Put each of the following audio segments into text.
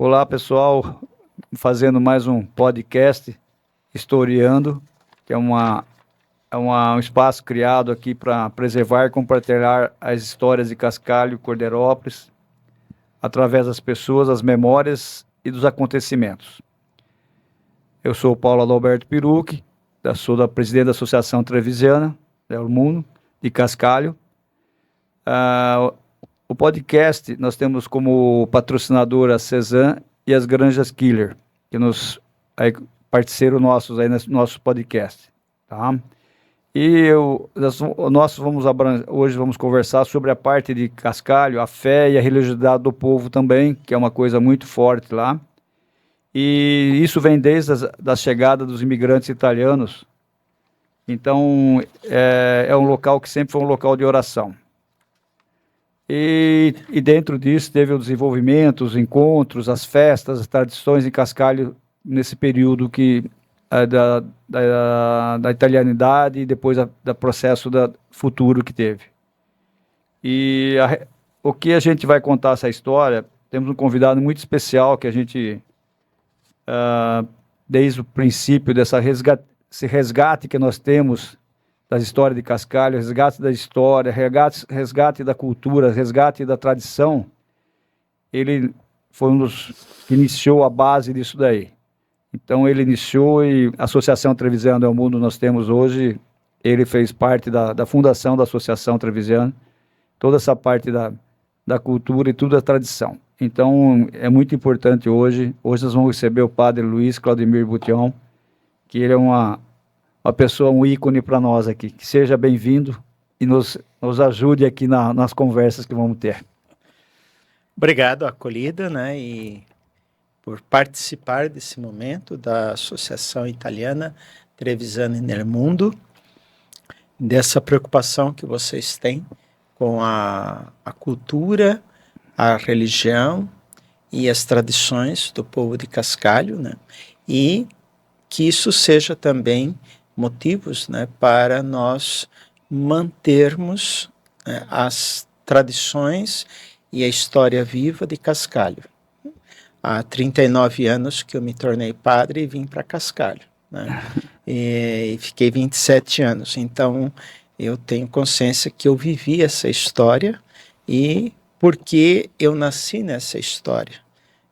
Olá, pessoal, fazendo mais um podcast, Historiando, que um espaço criado aqui para preservar e compartilhar as histórias de Cascalho e Cordeirópolis, através das pessoas, as memórias e dos acontecimentos. Eu sou o Paulo Adalberto Pirucchi, sou da presidente da Associação Trevigiana, do Mundo, de Cascalho. O podcast, nós temos como patrocinador a Cezanne e as Granjas Killer, que parceiros nossos aí no nosso podcast, tá? Hoje vamos conversar sobre a parte de Cascalho, a fé e a religiosidade do povo também, que é uma coisa muito forte lá. E isso vem desde da chegada dos imigrantes italianos. Então, é um local que sempre foi um local de oração. E dentro disso teve o desenvolvimento, os encontros, as festas, as tradições em Cascalho nesse período da italianidade e depois do processo futuro que teve. O que a gente vai contar essa história, temos um convidado muito especial que a gente, desde o princípio esse resgate que nós temos das histórias de Cascalho, resgate da história, resgate da cultura, resgate da tradição, ele foi um dos que iniciou a base disso daí. Então ele iniciou e a Associação Trevigiana do Mundo nós temos hoje, ele fez parte da fundação da Associação Trevigiana, toda essa parte da cultura e tudo da tradição. Então é muito importante hoje nós vamos receber o padre Luiz Claudemir Butião, que ele é uma pessoa, um ícone para nós aqui. Que seja bem-vindo e nos ajude aqui nas conversas que vamos ter. Obrigado, acolhida, né, e por participar desse momento da Associação Italiana Trevigiana nel Mundo, dessa preocupação que vocês têm com a cultura, a religião e as tradições do povo de Cascalho, né, e que isso seja também motivos, né, para nós mantermos, né, as tradições e a história viva de Cascalho. Há 39 anos que eu me tornei padre e vim para Cascalho, né, e fiquei 27 anos. Então, eu tenho consciência que eu vivi essa história e porque eu nasci nessa história.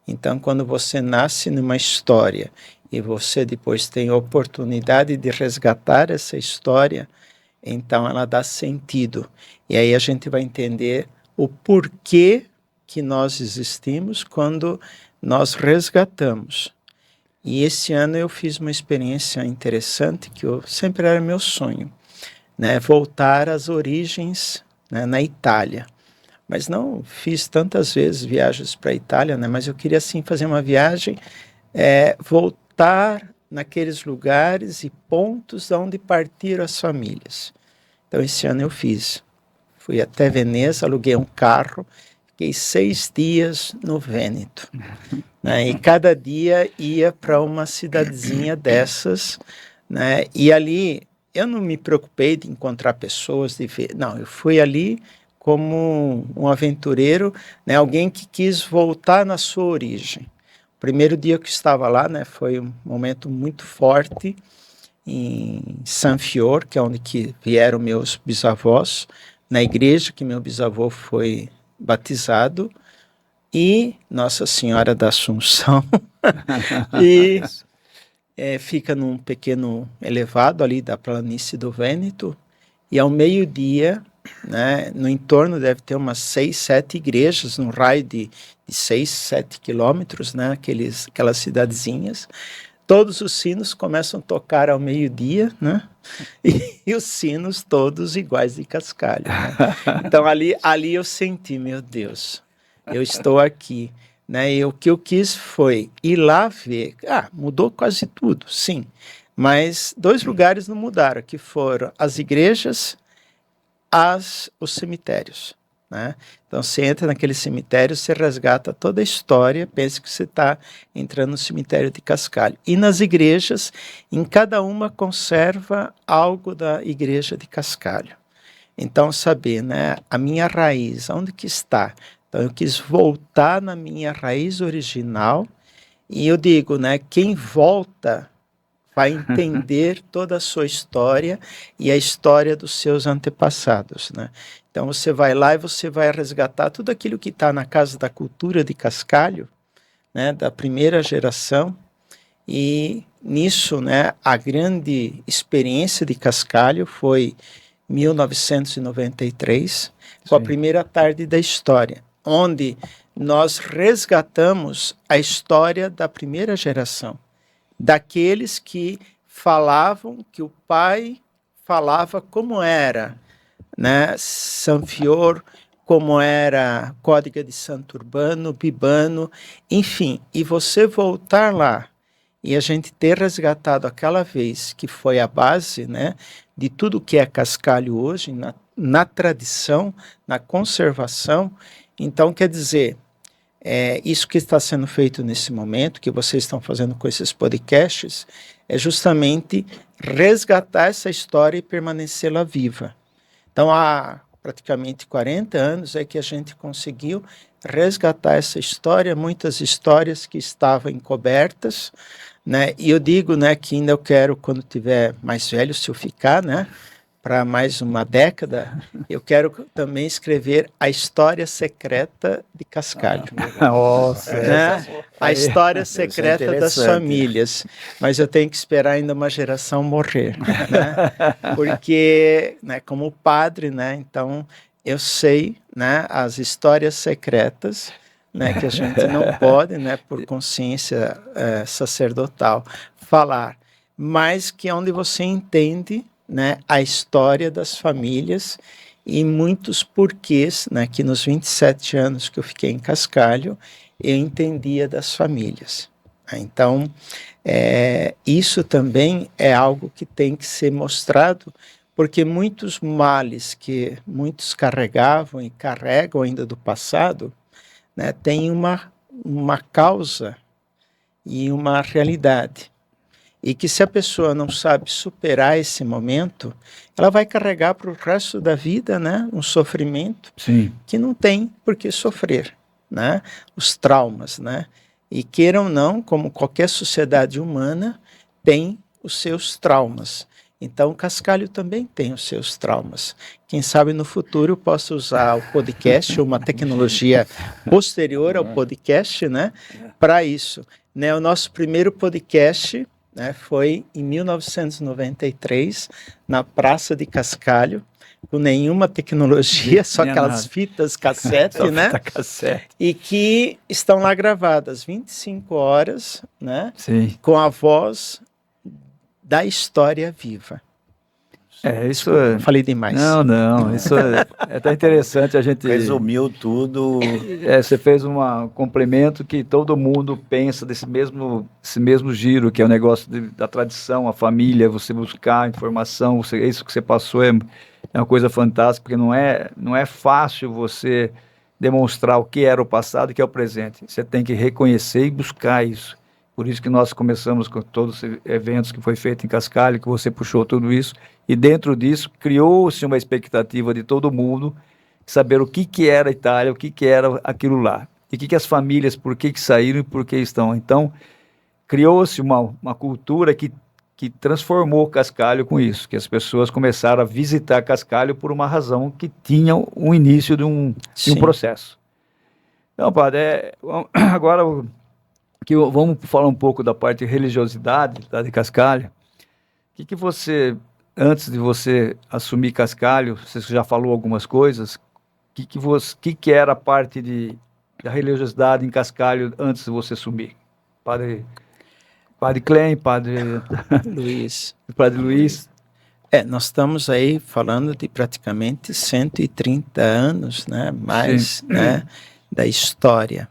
Então, quando você nasce numa história e você depois tem a oportunidade de resgatar essa história, então ela dá sentido. E aí a gente vai entender o porquê que nós existimos quando nós resgatamos. E esse ano eu fiz uma experiência interessante, que sempre era meu sonho, né, voltar às origens, né, na Itália. Mas não fiz tantas vezes viagens para a Itália, né, mas eu queria sim fazer uma viagem, voltar naqueles lugares e pontos de onde partiram as famílias. Então esse ano eu fiz. Fui até Veneza, aluguei um carro, fiquei 6 dias no Vêneto, né, e cada dia ia para uma cidadezinha dessas, né, e ali eu não me preocupei de encontrar pessoas, de ver, não, eu fui ali como um aventureiro, né, alguém que quis voltar na sua origem. O primeiro dia que estava lá, né, foi um momento muito forte em San Fior, que é onde que vieram meus bisavós, na igreja que meu bisavô foi batizado, e Nossa Senhora da Assunção, e fica num pequeno elevado ali da planície do Vêneto, e ao meio-dia, né, no entorno deve ter umas 6, 7 igrejas, num raio de 6, 7 quilômetros, né, aquelas cidadezinhas. Todos os sinos começam a tocar ao meio-dia, né, e os sinos todos iguais de Cascalho, né? Então ali eu senti, meu Deus, eu estou aqui, né, e o que eu quis foi ir lá ver. Mudou quase tudo, sim, mas 2 lugares não mudaram, que foram as igrejas, os cemitérios, né? Então você entra naquele cemitério, você resgata toda a história, pensa que você está entrando no cemitério de Cascalho. E nas igrejas, em cada uma conserva algo da igreja de Cascalho. Então saber, né, a minha raiz, onde que está? Então eu quis voltar na minha raiz original, e eu digo, né, quem volta vai entender toda a sua história e a história dos seus antepassados, né? Então você vai lá e você vai resgatar tudo aquilo que está na Casa da Cultura de Cascalho, né, da primeira geração, e nisso, né, a grande experiência de Cascalho foi 1993, com a primeira tarde da história, onde nós resgatamos a história da primeira geração, daqueles que falavam, que o pai falava como era, né, Sanfior, como era Código de Santo Urbano, Bibano, enfim, e você voltar lá e a gente ter resgatado aquela vez que foi a base, né, de tudo que é Cascalho hoje, na tradição, na conservação. Então, quer dizer, isso que está sendo feito nesse momento, que vocês estão fazendo com esses podcasts, é justamente resgatar essa história e permanecê-la viva. Então, há praticamente 40 anos é que a gente conseguiu resgatar essa história, muitas histórias que estavam encobertas, né? E eu digo, né, que ainda eu quero, quando tiver mais velho, se eu ficar, né, para mais uma década, eu quero também escrever a história secreta de Cascalho. Nossa, né? A história secreta das famílias. Mas eu tenho que esperar ainda uma geração morrer, né? Porque, né, como padre, né, então eu sei, né, as histórias secretas, né, que a gente não pode, né, por consciência sacerdotal, falar, mas que é onde você entende, né, a história das famílias e muitos porquês, né, que nos 27 anos que eu fiquei em Cascalho, eu entendia das famílias. Então, isso também é algo que tem que ser mostrado, porque muitos males que muitos carregavam e carregam ainda do passado, né, têm uma causa e uma realidade. E que se a pessoa não sabe superar esse momento, ela vai carregar para o resto da vida, né, um sofrimento que não tem por que sofrer, né, os traumas, né, e queiram ou não, como qualquer sociedade humana, tem os seus traumas. Então, o Cascalho também tem os seus traumas. Quem sabe no futuro eu possa usar o podcast, uma tecnologia posterior ao podcast, né, para isso. Né, o nosso primeiro podcast, né, foi em 1993, na Praça de Cascalho, com nenhuma tecnologia, só aquelas fitas cassete, né? Fita cassete. E que estão lá gravadas 25 horas, né? Sim. Com a voz da história viva. Isso Desculpa, falei demais. Não, isso é até interessante a gente... Resumiu tudo. Você fez um complemento que todo mundo pensa desse mesmo giro, que é o negócio da tradição, a família, você buscar informação, isso que você passou é uma coisa fantástica, porque não é fácil você demonstrar o que era o passado e o que é o presente. Você tem que reconhecer e buscar isso. Por isso que nós começamos com todos os eventos que foi feito em Cascalho, que você puxou tudo isso, e dentro disso criou-se uma expectativa de todo mundo saber o que era a Itália, o que era aquilo lá, e o que as famílias, por que saíram e por que estão. Então, criou-se uma cultura que transformou Cascalho com isso, que as pessoas começaram a visitar Cascalho por uma razão que tinha um início de um processo. Então, padre, agora... vamos falar um pouco da parte de religiosidade, tá, de Cascalho. O que você, antes de você assumir Cascalho, você já falou algumas coisas, o que era a parte da religiosidade em Cascalho antes de você assumir? Padre Clem, Padre Luiz. Padre Luiz. Nós estamos aí falando de praticamente 130 anos, né, mais, né, da história.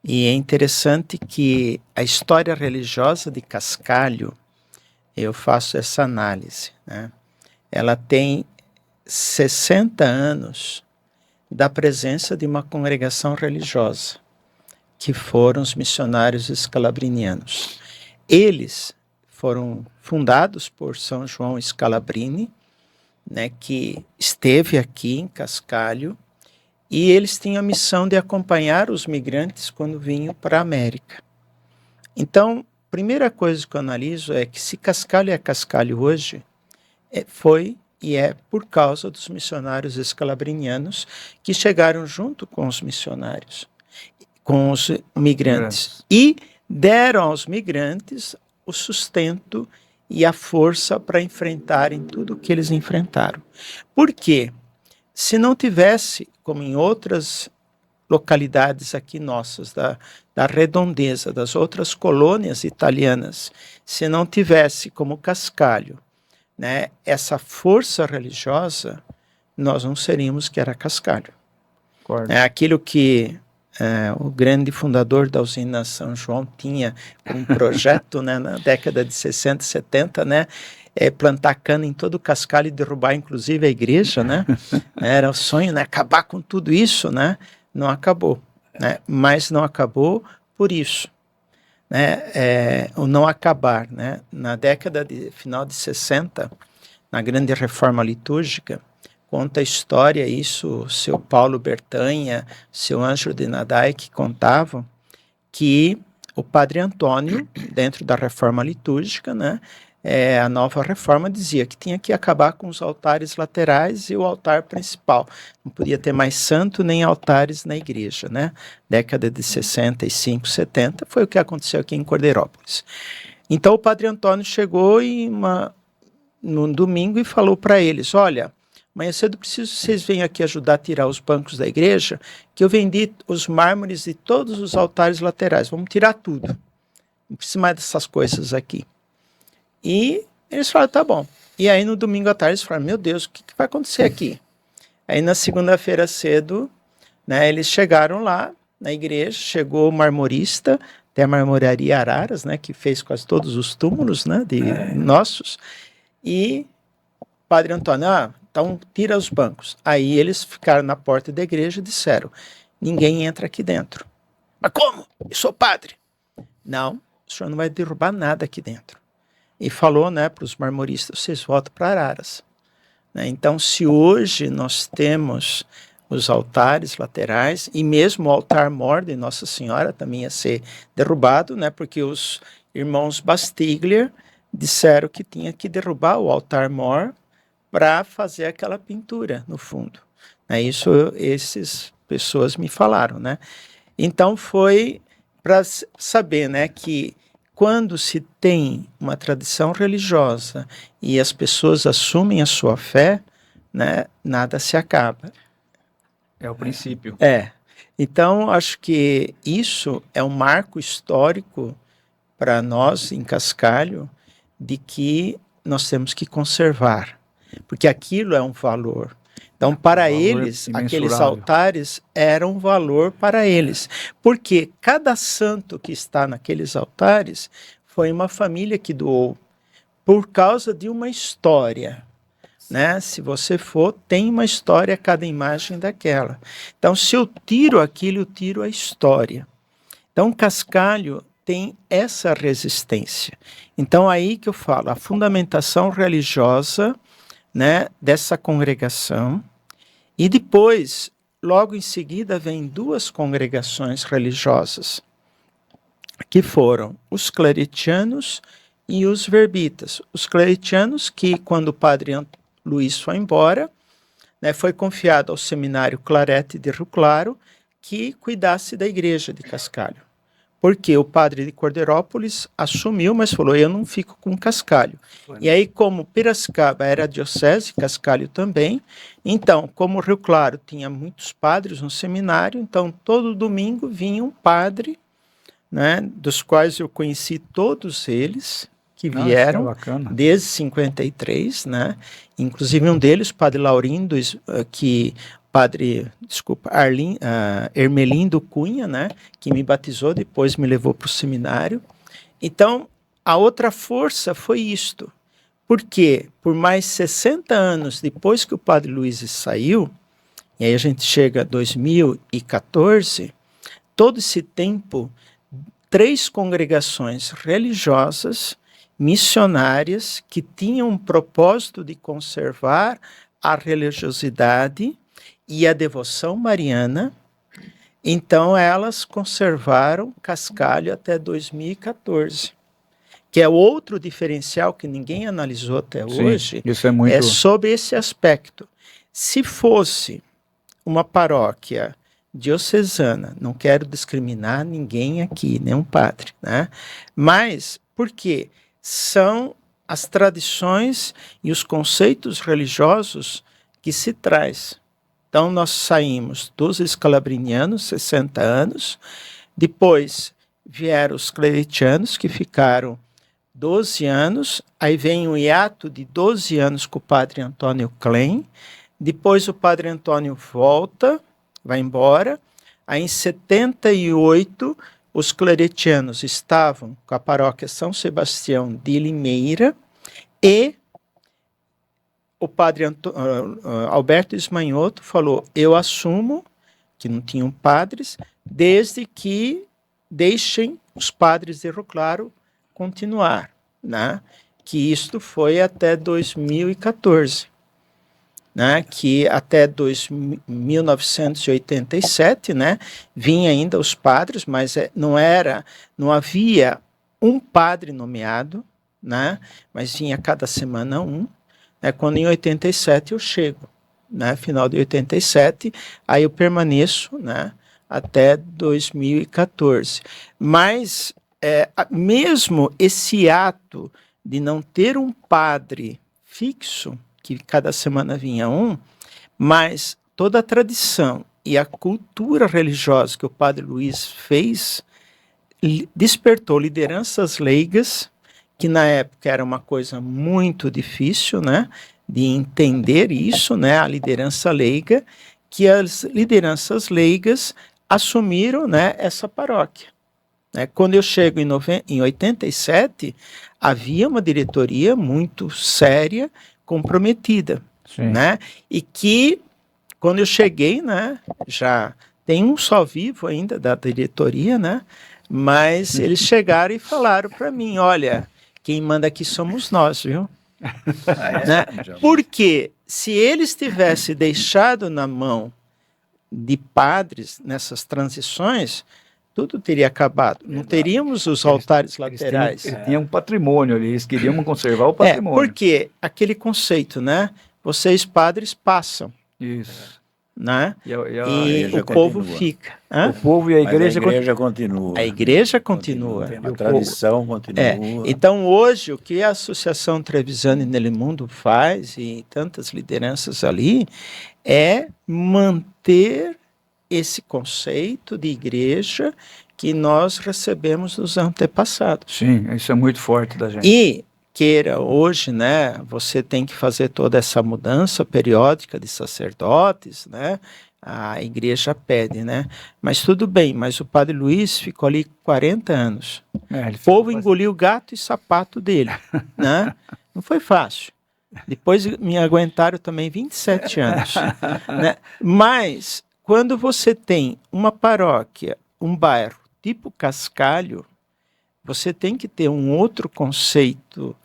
E é interessante que a história religiosa de Cascalho, eu faço essa análise, né? Ela tem 60 anos da presença de uma congregação religiosa, que foram os missionários escalabrinianos. Eles foram fundados por São João Scalabrini, né, que esteve aqui em Cascalho, e eles tinham a missão de acompanhar os migrantes quando vinham para a América. Então, a primeira coisa que eu analiso é que se Cascalho é Cascalho hoje, foi e é por causa dos missionários escalabrinianos que chegaram junto com os missionários, com os migrantes, e deram aos migrantes o sustento e a força para enfrentarem tudo o que eles enfrentaram. Por quê? Se não tivesse, como em outras localidades aqui nossas, da redondeza, das outras colônias italianas, se não tivesse como Cascalho, né, essa força religiosa, nós não seríamos que era Cascalho. É aquilo que o grande fundador da usina São João tinha um projeto, né, na década de 60, 70, né, plantar cana em todo o Cascalho e derrubar inclusive a igreja, né? Era o sonho, né, acabar com tudo isso, né? Não acabou, né? Mas não acabou por isso, né? O não acabar, né? Na década de final de 60, na grande reforma litúrgica, conta a história, isso o seu Paulo Bertanha, seu Ângelo de Nadai, que contavam que o padre Antônio, dentro da reforma litúrgica, né, a nova reforma dizia que tinha que acabar com os altares laterais e o altar principal. Não podia ter mais santo nem altares na igreja, né? Década de 65, 70, foi o que aconteceu aqui em Cordeirópolis. Então o padre Antônio chegou no domingo e falou para eles, olha, amanhã cedo preciso que vocês venham aqui ajudar a tirar os bancos da igreja, que eu vendi os mármores de todos os altares laterais, vamos tirar tudo. Não precisa mais dessas coisas aqui. E eles falaram, tá bom. E aí no domingo à tarde eles falaram, meu Deus, o que vai acontecer aqui? Aí na segunda-feira cedo, né, eles chegaram lá na igreja, chegou o marmorista, até a marmoraria Araras, né, que fez quase todos os túmulos, né, nossos, e o padre Antônio, então tira os bancos. Aí eles ficaram na porta da igreja e disseram, ninguém entra aqui dentro. Mas como? Eu sou padre. Não, o senhor não vai derrubar nada aqui dentro. E falou, né, para os marmoristas, vocês voltam para Araras. Né? Então, se hoje nós temos os altares laterais, e mesmo o altar-mor de Nossa Senhora também ia ser derrubado, né, porque os irmãos Bastiglia disseram que tinha que derrubar o altar-mor para fazer aquela pintura no fundo. Isso essas pessoas me falaram, né? Então foi para saber, né, que quando se tem uma tradição religiosa e as pessoas assumem a sua fé, né, nada se acaba. É o princípio. Então acho que isso é um marco histórico para nós em Cascalho, de que nós temos que conservar, porque aquilo é um valor. Então, para eles, aqueles altares eram um valor para eles, porque cada santo que está naqueles altares foi uma família que doou, por causa de uma história, né? Se você for, tem uma história cada imagem daquela. Então, se eu tiro aquilo, eu tiro a história. Então, Cascalho tem essa resistência. Então, aí que eu falo, a fundamentação religiosa, né, dessa congregação, e depois, logo em seguida, vem duas congregações religiosas, que foram os claretianos e os verbitas. Os claretianos, que quando o padre Luiz foi embora, né, foi confiado ao seminário Clarete de Rio Claro, que cuidasse da igreja de Cascalho. Porque o padre de Cordeirópolis assumiu, mas falou, eu não fico com Cascalho. E aí, como Piracicaba era a diocese, Cascalho também, então, como Rio Claro tinha muitos padres no seminário, então todo domingo vinha um padre, né, dos quais eu conheci todos eles, que vieram desde 53, né? Inclusive um deles, o padre Laurindo, Hermelindo Cunha, né, que me batizou, depois me levou para o seminário. Então, a outra força foi isto, porque por mais 60 anos depois que o padre Luiz saiu, e aí a gente chega a 2014, todo esse tempo, 3 congregações religiosas, missionárias, que tinham um propósito de conservar a religiosidade e a devoção mariana. Então, elas conservaram Cascalho até 2014, que é outro diferencial que ninguém analisou até hoje, isso é muito... é sobre esse aspecto. Se fosse uma paróquia diocesana, não quero discriminar ninguém aqui, nenhum padre, né? Mas, por quê? São as tradições e os conceitos religiosos que se traz. Então, nós saímos dos escalabrinianos, 60 anos, depois vieram os cleretianos, que ficaram 12 anos, aí vem um hiato de 12 anos com o padre Antônio Klein, depois o padre Antônio volta, vai embora, aí em 78 os cleretianos estavam com a paróquia São Sebastião de Limeira e o padre Alberto Ismanhoto falou, eu assumo, que não tinham padres, desde que deixem os padres de Rio Claro continuar, né? Que isto foi até 2014, né? Que até 1987, né? Vinha ainda os padres, mas não havia um padre nomeado, né? Mas vinha cada semana um. Quando em 87 eu chego, né? Final de 87, aí eu permaneço, né? Até 2014. Mas mesmo esse ato de não ter um padre fixo, que cada semana vinha um, mas toda a tradição e a cultura religiosa que o padre Luiz fez despertou lideranças leigas, que na época era uma coisa muito difícil, né, de entender isso, né, a liderança leiga, que as lideranças leigas assumiram, né, essa paróquia. Quando eu chego em 87, havia uma diretoria muito séria, comprometida, né, e que, quando eu cheguei, né, já tem um só vivo ainda da diretoria, né, mas eles chegaram e falaram para mim, olha, quem manda aqui somos nós, viu? Né? Porque se eles tivessem deixado na mão de padres nessas transições, tudo teria acabado. Não teríamos os altares laterais. Eles tinham um patrimônio ali, eles queriam conservar o patrimônio. Porque aquele conceito, né? Vocês padres passam. Isso. Né? E o povo fica. O povo e a igreja continua. A igreja continua. A tradição continua. Então, hoje, o que a Associação Trevisan e Nelimundo faz, e tantas lideranças ali, é manter esse conceito de igreja que nós recebemos dos antepassados. Sim, isso é muito forte da gente. E queira hoje, né, você tem que fazer toda essa mudança periódica de sacerdotes, né, a igreja pede, né, mas tudo bem, mas o padre Luiz ficou ali 40 anos, o povo engoliu o gato e sapato dele, né, não foi fácil, depois me aguentaram também 27 anos, né, mas quando você tem uma paróquia, um bairro tipo Cascalho, você tem que ter um outro conceito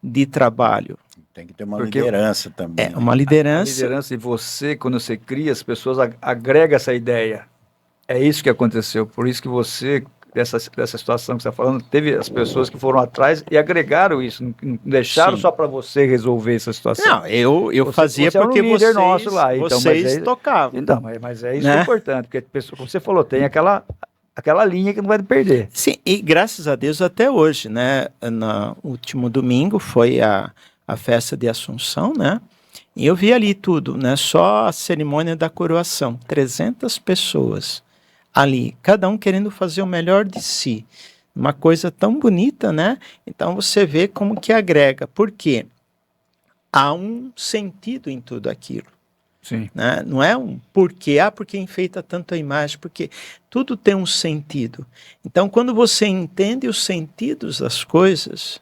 de trabalho. Tem que ter uma liderança também. Uma liderança. A liderança, e você, quando você cria, as pessoas agregam essa ideia. É isso que aconteceu. Por isso que você, dessa situação que você está falando, teve as pessoas que foram atrás e agregaram isso. Não deixaram só para você resolver essa situação. Não, eu fazia você porque era um líder nosso lá. Então, vocês tocavam. Então, mas é isso, né? Que é importante, porque a pessoa, como você falou, tem aquela linha que não vai perder. Sim, e graças a Deus até hoje, né? No último domingo foi a festa de Assunção, né? E eu vi ali tudo, né? Só a cerimônia da coroação, 300 pessoas ali, cada um querendo fazer o melhor de si. Uma coisa tão bonita, né? Então você vê como que agrega, porque há um sentido em tudo aquilo. Sim. Né? Não é um porquê, porque enfeita tanto a imagem, porque tudo tem um sentido. Então, quando você entende os sentidos das coisas,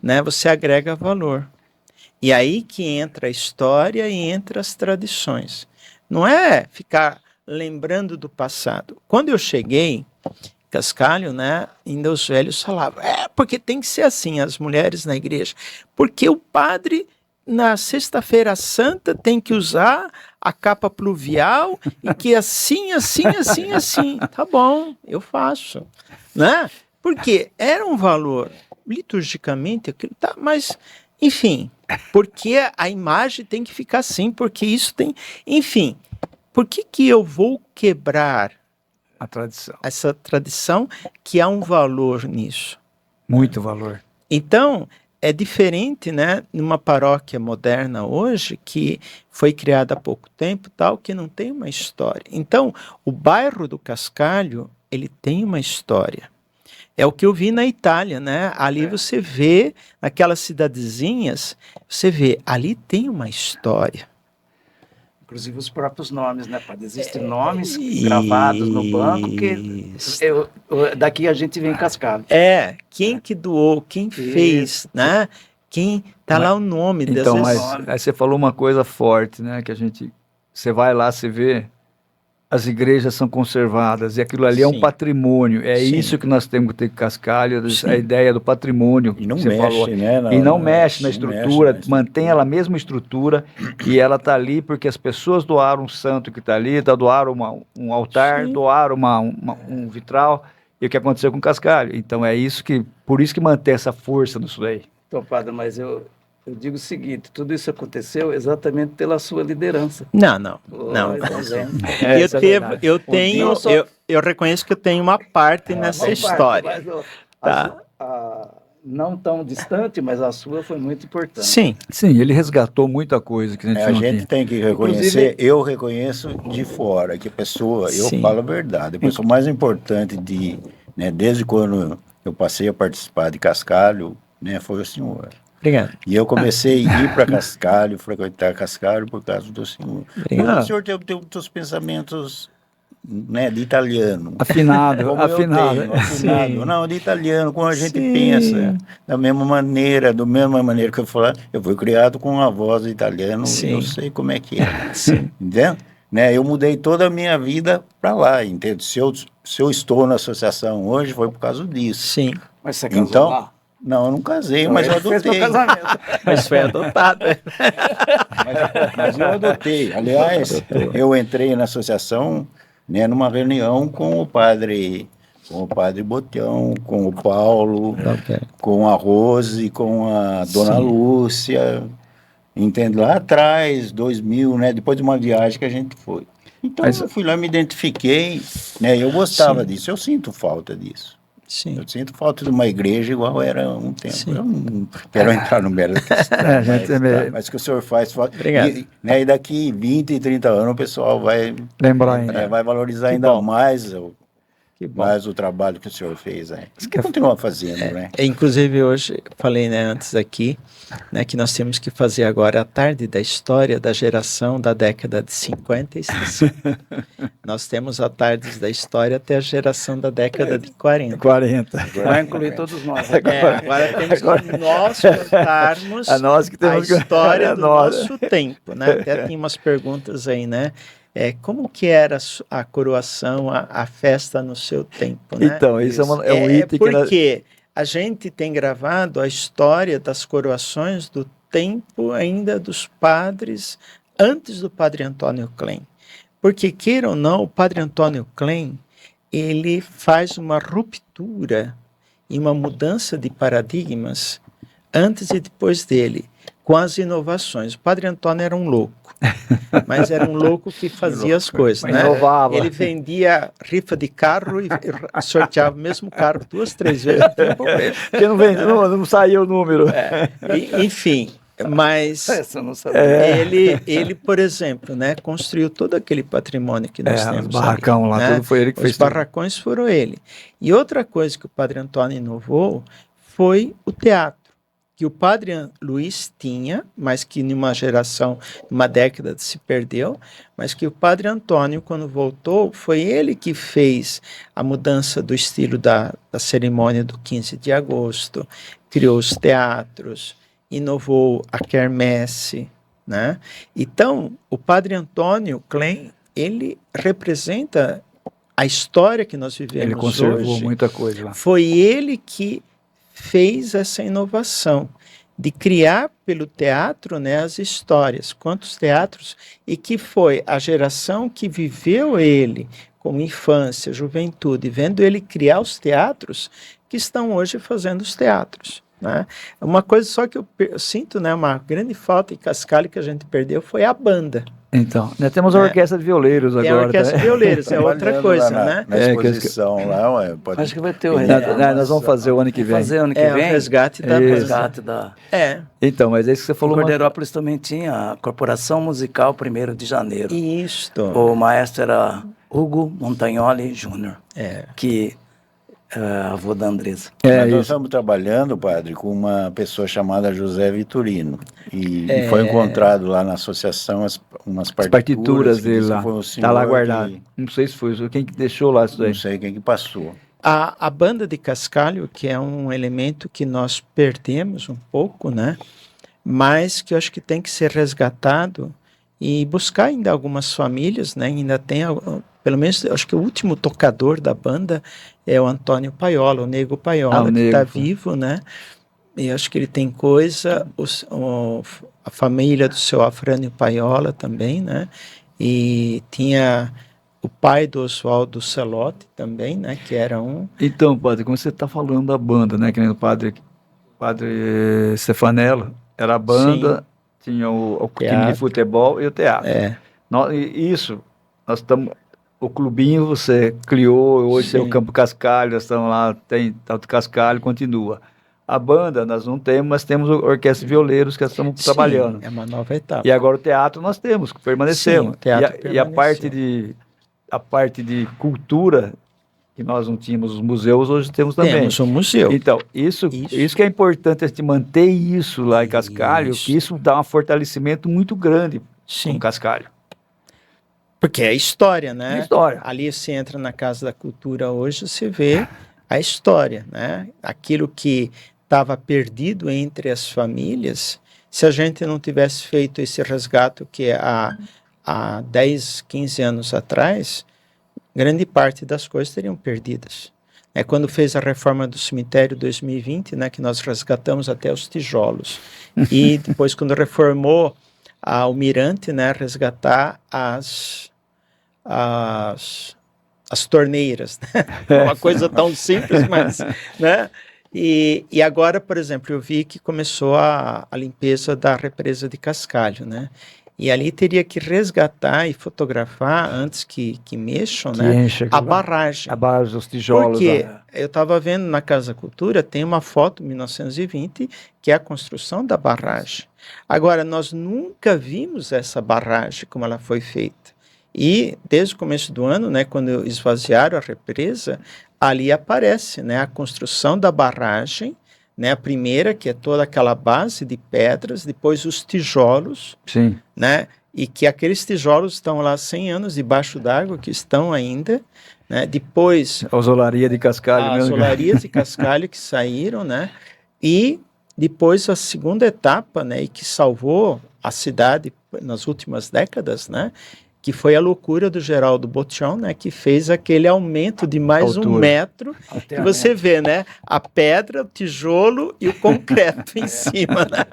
né, você agrega valor. E aí que entra a história e entra as tradições. Não é ficar lembrando do passado. Quando eu cheguei, Cascalho, né, ainda os velhos falavam, porque tem que ser assim, as mulheres na igreja, porque o padre na Sexta-feira Santa tem que usar a capa pluvial e que assim. Tá bom, eu faço. Né? Porque era um valor, liturgicamente, aquilo tá, mas, enfim, porque a imagem tem que ficar assim, porque isso tem... Enfim, por que eu vou quebrar A tradição. essa tradição que há um valor nisso? Muito valor. Então, é diferente, né, numa paróquia moderna hoje, que foi criada há pouco tempo, tal, que não tem uma história. Então, o bairro do Cascalho, ele tem uma história. É o que eu vi na Itália, né? Ali você vê, naquelas cidadezinhas, você vê, ali tem uma história. Inclusive os próprios nomes, né, padre? Existem nomes gravados no banco que daqui a gente vem Cascalho. Quem que doou, quem fez, né? Quem tá lá o nome dessas... Então, mas aí você falou uma coisa forte, né? Que você vai lá, você vê, as igrejas são conservadas e aquilo ali é um patrimônio. É isso que nós temos que ter com Cascalho, a ideia do patrimônio. E não mexe, né? E não mexe na estrutura, mantém ela a mesma estrutura e ela está ali porque as pessoas doaram um santo que está ali, doaram um altar, doaram um vitral, e o que aconteceu com Cascalho. Então por isso que mantém essa força nisso daí. Então, padre, mas eu digo o seguinte, tudo isso aconteceu exatamente pela sua liderança. Não. Eu reconheço que eu tenho uma parte nessa história. Não tão distante, mas a sua foi muito importante. Sim, ele resgatou muita coisa que a gente A não gente tinha. tem que reconhecer, eu reconheço de fora, que a pessoa, eu falo a verdade, a pessoa mais importante desde quando eu passei a participar de Cascalho, né, foi o senhor. Obrigado. E eu comecei a ir para Cascalho, frequentar Cascalho por causa do senhor. Obrigado. O senhor tem os pensamentos, né, de italiano. Afinado. Não, de italiano, como a gente pensa, da mesma maneira que eu falar, eu fui criado com uma voz italiana, eu sei como é que é. Entendeu? Né, eu mudei toda a minha vida para lá, entende? Se eu estou na associação hoje, foi por causa disso. Sim. Mas você casou lá? Não, eu não casei, mas eu adotei. Mas foi adotado. Mas eu adotei. Aliás, eu entrei na associação, né, numa reunião com o padre Botão, com o Paulo, com a Rose, com a dona Lúcia, entende? Lá atrás, 2000, né, depois de uma viagem que a gente foi. Então eu fui lá, me identifiquei, né, eu gostava disso, eu sinto falta disso. Sim. Eu sinto falta de uma igreja igual era um tempo. Eu não quero entrar no mérito questão, mas que o senhor faz falta. Obrigado. E daqui 20 e 30 anos o pessoal vai lembrar ainda. Vai valorizar ainda mais o trabalho que o senhor fez. Que continua fazendo, né? Inclusive hoje, falei antes aqui, né, que nós temos que fazer agora a tarde da história da geração da década de 50 e 60. Nós temos a tarde da história até a geração da década de 40. Vai incluir todos nós. Agora temos que nós contarmos a história do nosso tempo. Né? Até tem umas perguntas aí, né? Como que era a coroação, a festa no seu tempo, né? Então, isso é um item porque a gente tem gravado a história das coroações do tempo ainda dos padres antes do padre Antônio Klein. Porque, queira ou não, o padre Antônio Klein, ele faz uma ruptura e uma mudança de paradigmas antes e depois dele, com as inovações. O padre Antônio era um louco, mas era um louco que fazia as coisas, né? Inovava. Ele vendia rifa de carro e sorteava o mesmo carro 2, 3 vezes. Porque não saía o número. Enfim, mas ele, por exemplo, né, construiu todo aquele patrimônio que nós temos. Os barracão ali, lá, né? Tudo foi ele que fez. Os barracões foram ele. E outra coisa que o padre Antônio inovou foi o teatro, que o padre Luiz tinha, mas que numa geração, numa década se perdeu, mas que o padre Antônio, quando voltou, foi ele que fez a mudança do estilo da cerimônia do 15 de agosto, criou os teatros, inovou a quermesse, né? Então, o padre Antônio Klein, ele representa a história que nós vivemos hoje. Ele conservou muita coisa lá. Foi ele que fez essa inovação. de criar pelo teatro, né, as histórias. Quantos teatros, e que foi a geração que viveu ele como infância, juventude, vendo ele criar os teatros, que estão hoje fazendo os teatros, né? Uma coisa só que eu sinto, né, uma grande falta em Cascalho que a gente perdeu foi a banda. Então, nós temos a orquestra de violeiros Tem agora. a orquestra de violeiros, é outra Trabalhando coisa, lá né? na exposição lá, ué, pode... Acho que vai ter o Nós vamos fazer o ano que vem. fazer ano que É, o vem. resgate da Isso. banda. Resgate da... É, Então, mas é isso que você O falou. Cordeirópolis também tinha a Corporação Musical 1º de Janeiro. isto. O maestro era Hugo Montagnoli Júnior, É. que é avô da Andresa. Nós isso. estamos trabalhando, padre, com uma pessoa chamada José Vitorino. E foi encontrado lá na associação umas As partituras que dele diz que lá. foi o Tá lá senhor guardado. que- Não sei se foi quem que deixou lá isso daí. não sei quem que passou. A banda de Cascalho, que é um elemento que nós perdemos um pouco, né? Mas que eu acho que tem que ser resgatado e buscar ainda algumas famílias, né? Ainda tem, pelo menos, eu acho que o último tocador da banda é o Antônio Paiola, o Nego Paiola, o que Nego. está vivo, né? E acho que ele tem coisa, a família do seu Afrânio Paiola também, né? E tinha o pai do Oswaldo Celotti também, né? Que era um... Então, padre, como você está falando da banda, né? Que nem o padre Stefanello, era a banda, tinha o time de Teatro. futebol e o teatro. É, Isso, nós estamos. O clubinho você criou, hoje é o Sim. Campo Cascalho, nós estamos lá, tem Alto Cascalho, continua. A banda nós não temos, mas temos a orquestra de violeiros que nós estamos trabalhando. sim, é uma nova etapa. E agora o teatro nós temos, que permanecemos. Sim, o teatro E a permaneceu. parte de cultura, que nós não tínhamos, os museus, hoje temos também. Temos um museu. Então, isso que é importante, a gente manter isso lá em Cascalho, Isso. que isso dá um fortalecimento muito grande com Sim, Cascalho. porque é história, né? É história. Ali você entra na Casa da Cultura hoje, você vê a história, né? Aquilo que estava perdido entre as famílias, se a gente não tivesse feito esse resgate que há 10, 15 anos atrás, grande parte das coisas teriam perdidas. É quando fez a reforma do cemitério 2020, né, que nós resgatamos até os tijolos. E depois, quando reformou o Mirante, né, resgatar as torneiras, né? Uma coisa tão simples, mas, né? E agora, por exemplo, eu vi que começou a limpeza da represa de Cascalho, né? E ali teria que resgatar e fotografar antes que mexam, Que né? enche A aquilo lá. barragem. A base dos tijolos. Porque lá. eu estava vendo na Casa Cultura, tem uma foto de 1920, que é a construção da barragem. Agora, nós nunca vimos essa barragem, como ela foi feita. E, desde o começo do ano, né, quando esvaziaram a represa, ali aparece, né, a construção da barragem, né, a primeira, que é toda aquela base de pedras, depois os tijolos, Sim. né, e que aqueles tijolos estão lá 100 anos debaixo d'água, que estão ainda, né, depois A osolaria de Cascalho as mesmo. olarias de Cascalho que saíram, né, e depois a segunda etapa, né, e que salvou a cidade nas últimas décadas, né, que foi a loucura do Geraldo Bottchon, né, que fez aquele aumento de mais um Altura. metro, que você vê, né, a pedra, o tijolo e o concreto em cima, né?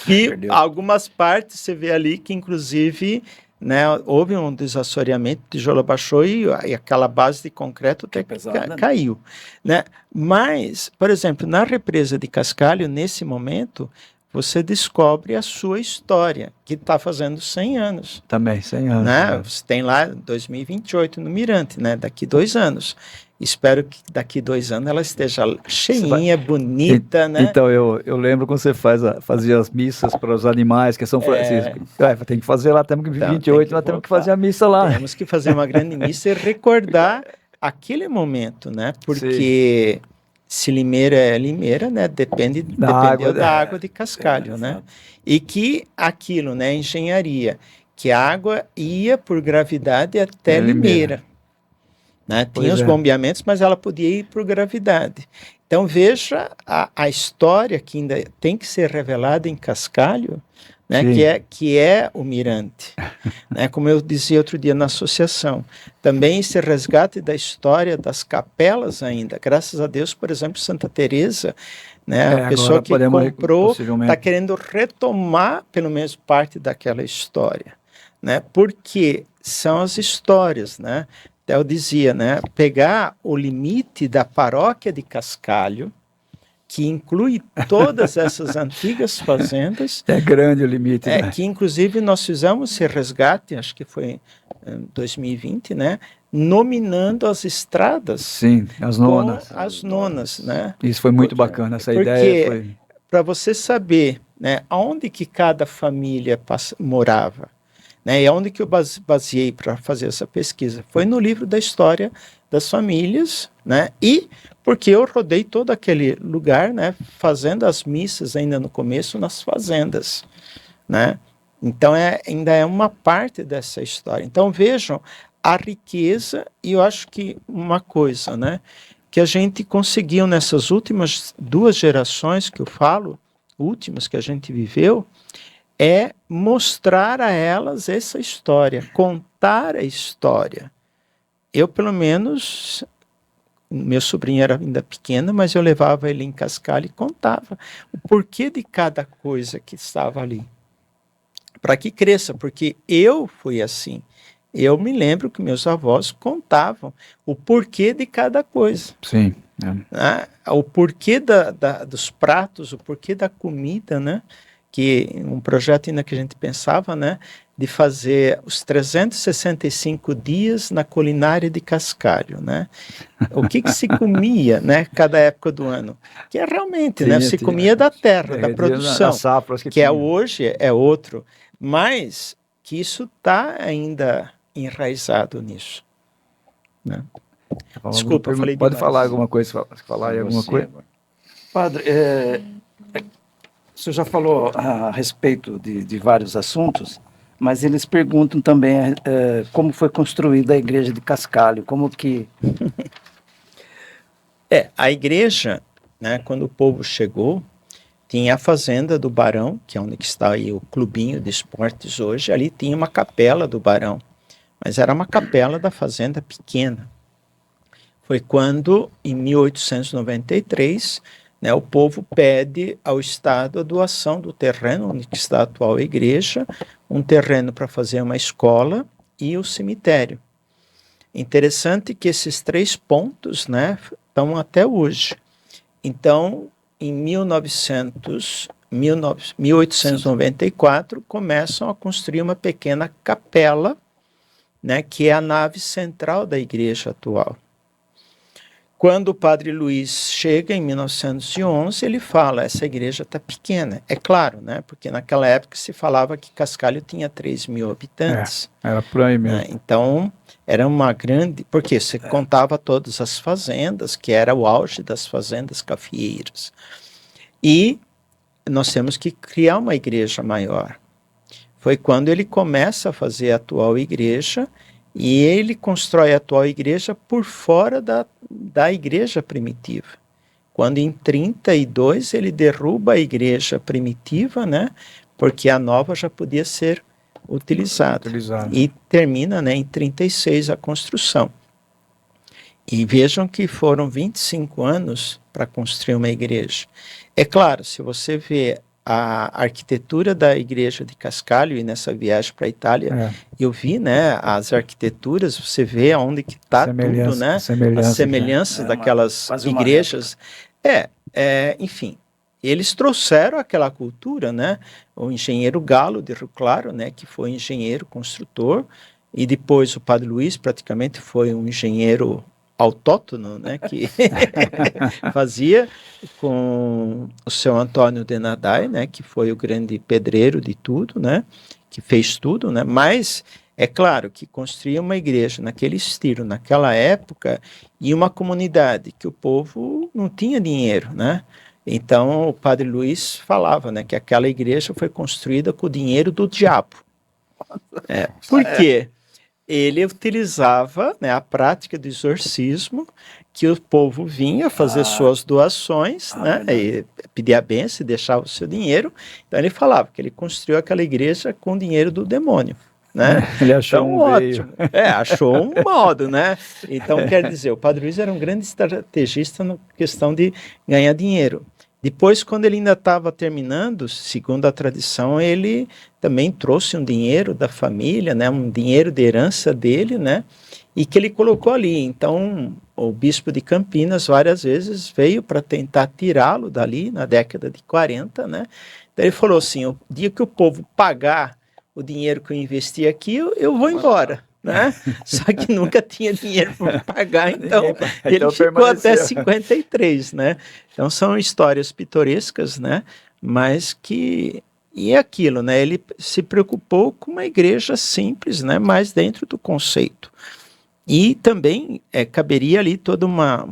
E Perdeu. algumas partes você vê ali que, inclusive, né, houve um desassoreamento, o tijolo abaixou e aquela base de concreto até pesada, né? caiu, né? Mas, por exemplo, na represa de Cascalho, nesse momento, você descobre a sua história, que está fazendo 100 anos. Também, 100 anos. Né? né? Você tem lá 2028 no Mirante, né? Daqui 2 anos. Espero que daqui 2 anos ela esteja cheinha, bonita, né? Então, eu lembro quando você fazia as missas para os animais, que São Francisco. Tem que fazer lá, temos que Então, 28, tem nós que temos que voltar. fazer a missa lá. Temos que fazer uma grande missa e recordar aquele momento, né? Porque se Limeira é Limeira, né? Dependeu água, da água de Cascalho, né? E que aquilo, né? Engenharia, que a água ia por gravidade até Limeira. Né? Tinha os bombeamentos, mas ela podia ir por gravidade. Então veja a história que ainda tem que ser revelada em Cascalho, né? que é o Mirante. Né? Como eu dizia outro dia na associação, também esse resgate da história das capelas ainda. Graças a Deus, por exemplo, Santa Teresa, né? A pessoa que comprou possivelmente está querendo retomar pelo menos parte daquela história, né? Porque são as histórias, né? Até eu dizia, né? Pegar o limite da paróquia de Cascalho, que inclui todas essas antigas fazendas. É grande o limite, né? Que inclusive nós fizemos esse resgate, acho que foi em 2020, né? Nominando as estradas. Sim, as nonas. Com as nonas, né? Isso foi muito bacana, essa ideia foi... Para você saber, né, aonde que cada família morava, né, e aonde que eu baseei para fazer essa pesquisa, foi no livro da história das famílias, né, e porque eu rodei todo aquele lugar, né, fazendo as missas ainda no começo nas fazendas, né, então ainda é uma parte dessa história. Então vejam a riqueza, e eu acho que uma coisa, né, que a gente conseguiu nessas últimas 2 gerações que eu falo, últimas que a gente viveu, é mostrar a elas essa história, contar a história. Eu, pelo menos, meu sobrinho era ainda pequeno, mas eu levava ele em Cascalho e contava o porquê de cada coisa que estava ali. Para que cresça, porque eu fui assim. Eu me lembro que meus avós contavam o porquê de cada coisa. Sim. Né? O porquê dos pratos, o porquê da comida, né? Que um projeto ainda que a gente pensava, né? De fazer os 365 dias na culinária de Cascalho, né? O que se comia, né? Cada época do ano. Que é realmente, né? Se comia da terra, da produção. Que hoje é outro. Mas que isso está ainda enraizado nisso, né? Desculpa, eu falei pode demais. falar alguma coisa, alguma coisa? Padre, o senhor já falou a respeito de vários assuntos, mas eles perguntam também como foi construída a igreja de Cascalho, como que... A igreja, né, quando o povo chegou, tinha a fazenda do Barão, que é onde está aí o clubinho de esportes hoje, ali tinha uma capela do Barão, mas era uma capela da fazenda pequena. Foi quando, em 1893, né, o povo pede ao Estado a doação do terreno onde está a atual igreja, um terreno para fazer uma escola e o cemitério. Interessante que esses 3 pontos, né, estão até hoje. Então, em 1894, começam a construir uma pequena capela, né, que é a nave central da igreja atual. Quando o padre Luiz chega em 1911, ele fala, essa igreja está pequena. É claro, né, porque naquela época se falava que Cascalho tinha 3.000 habitantes. Era por aí mesmo. Né? Então, era uma grande... Porque você contava todas as fazendas, que era o auge das fazendas cafeeiras. E nós temos que criar uma igreja maior. Foi quando ele começa a fazer a atual igreja, e ele constrói a atual igreja por fora da igreja primitiva. Quando em 32 ele derruba a igreja primitiva, né, porque a nova já podia ser utilizada. E termina, né, em 36 a construção. E vejam que foram 25 anos para construir uma igreja. É claro, se você vê a arquitetura da igreja de Cascalho, e nessa viagem para a Itália, eu vi, né, as arquiteturas, você vê onde que está tudo, né, as semelhanças daquelas igrejas. Enfim, eles trouxeram aquela cultura, né, o engenheiro Galo de Rio Claro, né, que foi engenheiro construtor, e depois o padre Luiz praticamente foi um engenheiro autóctono, né, que fazia com o seu Antônio de Nadai, né, que foi o grande pedreiro de tudo, né, que fez tudo, né, mas é claro que construir uma igreja naquele estilo, naquela época, e uma comunidade que o povo não tinha dinheiro, né, então o padre Luiz falava, né, que aquela igreja foi construída com o dinheiro do diabo. Por quê? Ele utilizava, né, a prática do exorcismo, que o povo vinha fazer suas doações, né, e pedia a bênção e deixava o seu dinheiro. Então ele falava que ele construiu aquela igreja com o dinheiro do demônio. Né? Ele achou então, ótimo. Achou um modo, né? Então, quer dizer, o padre Luiz era um grande estrategista na questão de ganhar dinheiro. Depois, quando ele ainda estava terminando, segundo a tradição, ele também trouxe um dinheiro da família, né, um dinheiro de herança dele, né, e que ele colocou ali. Então, o bispo de Campinas várias vezes veio para tentar tirá-lo dali na década de 40, né. Então ele falou assim: o dia que o povo pagar o dinheiro que eu investi aqui, eu vou embora. Né? Só que nunca tinha dinheiro para pagar, então ele ficou até 53, né? Então são histórias pitorescas, né? Mas que... E é aquilo, né? Ele se preocupou com uma igreja simples, né? Mas dentro do conceito. E também caberia ali toda uma